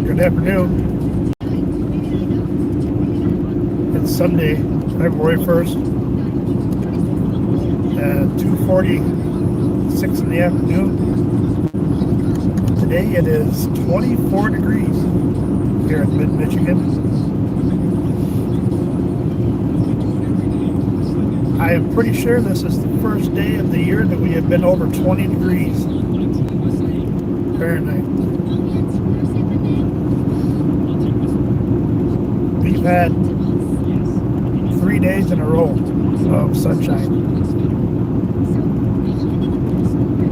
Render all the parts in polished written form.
good afternoon. It's Sunday, February 1st at 2:46 in the afternoon. Today it is 24 degrees here in mid-Michigan. I am pretty sure this is the first day of the year that we have been over 20 degrees Fahrenheit. We've had 3 days in a row of sunshine.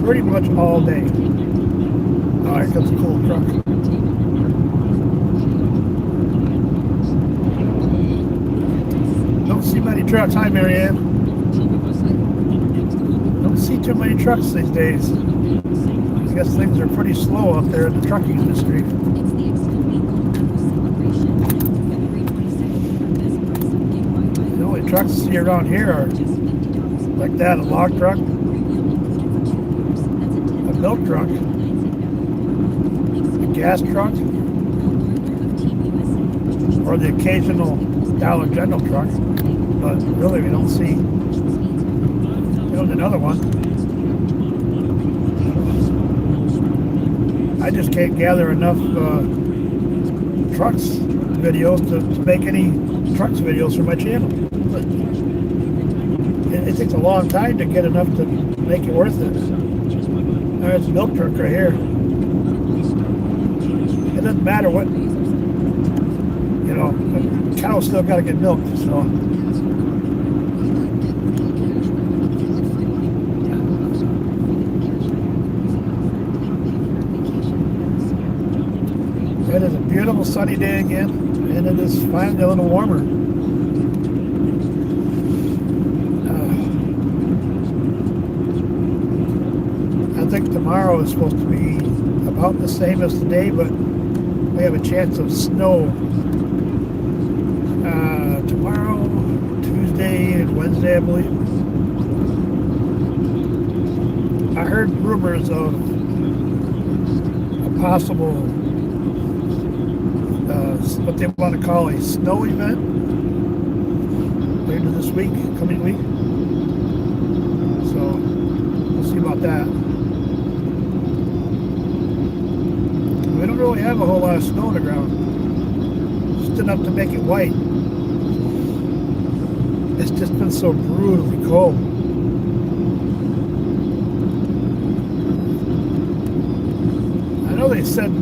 Pretty much all day. Oh, here comes a cool truck. Don't see many trucks. Hi, Marianne. Don't see too many trucks these days. I guess things are pretty slow up there in the trucking industry. The only trucks I see around here are like that, a log truck, a milk truck, a gas truck, or the occasional Dollar General truck. But really we don't see another one. I just can't gather enough trucks videos to make any trucks videos for my channel. It takes a long time to get enough to make it worth it. There's a milk truck right here. It doesn't matter what, the cow's still got to get milked, so. It is a beautiful sunny day again, and it is finally a little warmer. I think tomorrow is supposed to be about the same as today, but we have a chance of snow tomorrow, Tuesday, and Wednesday, I believe. I heard rumors of a possible what they want to call a snow event later this week, coming week. So we'll see about that. We don't really have a whole lot of snow on the ground. Just enough to make it white. It's just been so brutally cold. I know they said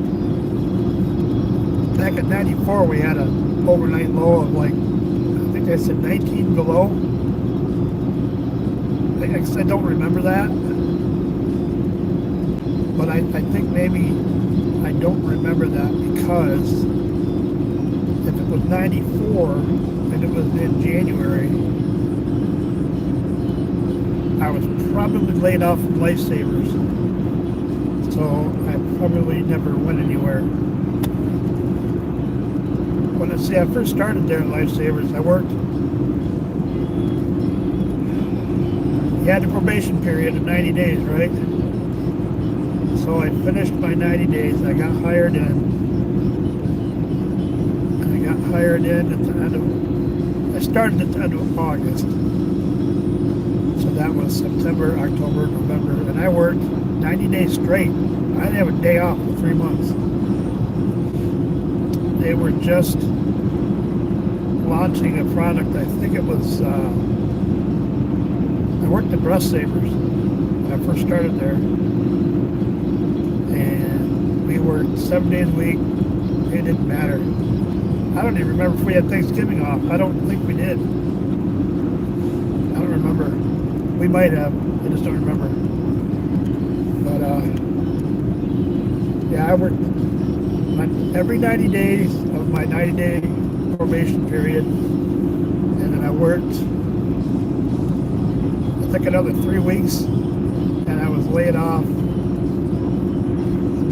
back in 94 we had an overnight low of like, I think they said 19 below. I don't remember that, but I think maybe I don't remember that because if it was 94 and it was in January, I was probably laid off from Lifesavers, so I probably never went anywhere. When I first started there in Lifesavers, I worked. You had the probation period of 90 days, right? So I finished my 90 days. I got hired in. I started at the end of August. So that was September, October, November, and I worked 90 days straight. I didn't have a day off for 3 months. They were just launching a product. I think it was, I worked at Breast Savers when I first started there. And we worked 7 days a week. It didn't matter. I don't even remember if we had Thanksgiving off. I don't think we did. I don't remember. We might have. I just don't remember. But, yeah, I worked every 90 days of my 90-day probation period, and then I worked I think another 3 weeks, and I was laid off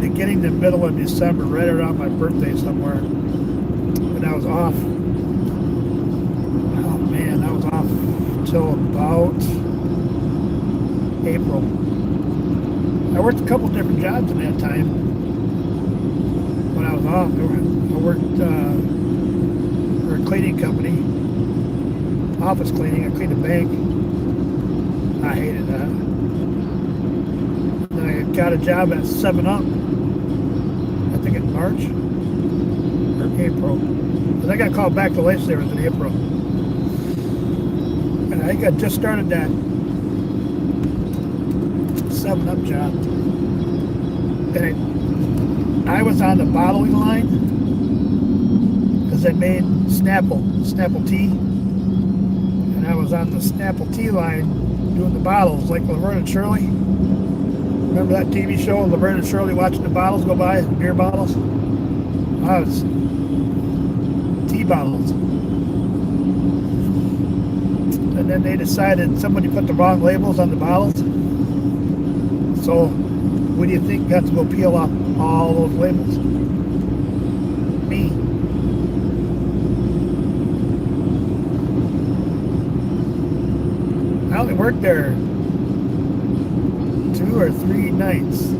beginning the middle of December, right around my birthday somewhere, and I was off. Oh man, I was off until about April. I worked a couple different jobs in that time when I was off. I worked for a cleaning company, office cleaning. I cleaned a bank. I hated that. And I got a job at 7-Up, I think in March or April. Because I got called back to Lifesavers in April. And I think I just started that 7-Up job. And I was on the bottling line because they made Snapple tea. And I was on the Snapple tea line doing the bottles like Laverne and Shirley. Remember that TV show, Laverne and Shirley watching the bottles go by, beer bottles? I was tea bottles. And then they decided somebody put the wrong labels on the bottles. So, what do you think got to go peel off all those labels? Me. I only worked there 2 or 3 nights.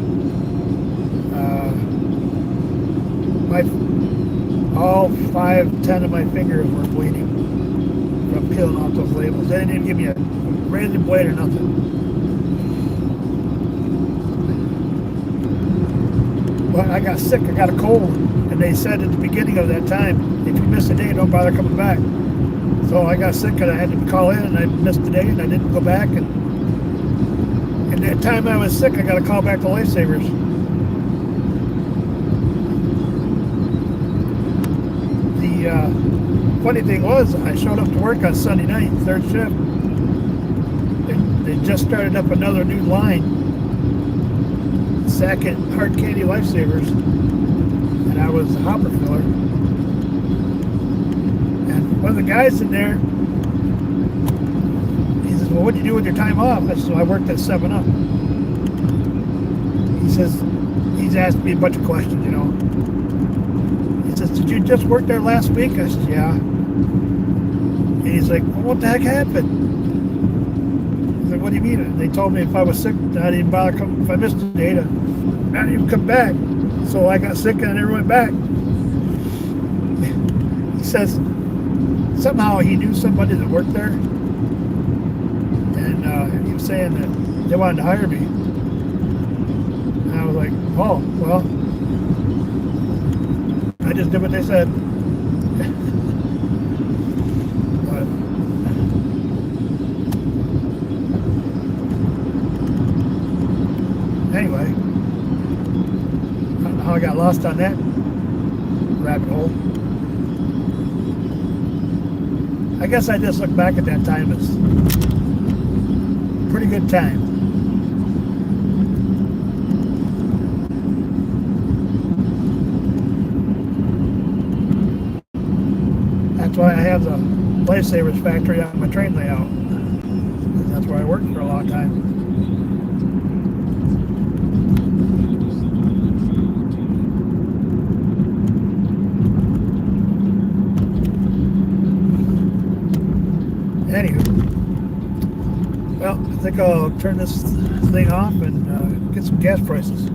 All 5, 10 of my fingers were bleeding from peeling off those labels. They didn't even give me a razor blade or nothing. But I got sick. I got a cold, and they said at the beginning of that time, if you miss a day, don't bother coming back. So I got sick, and I had to call in, and I missed the day, and I didn't go back. And that time I was sick, I got a call back to Lifesavers. The funny thing was, I showed up to work on Sunday night, 3rd shift. They just started up another new line, Sackett Hard Candy Lifesavers, and I was a hopper filler. And one of the guys in there, he says, well, what do you do with your time off? I said, well, I worked at 7-Up. He says, he's asked me a bunch of questions, you know. He says, did you just work there last week? I said, yeah. And he's like, well, what the heck happened? He's like, what do you mean? And they told me if I was sick, I didn't bother coming. If I missed a day, I didn't even come back. So I got sick and I never went back. He says, somehow he knew somebody that worked there. And he was saying that they wanted to hire me. And I was like, oh, well, I just did what they said. But anyway, I don't know how I got lost on that rabbit hole. I guess I just look back at that time as a pretty good time. That's why I have the Lifesavers factory on my train layout. That's where I worked for a long time. Anywho, well, I think I'll turn this thing off and get some gas prices.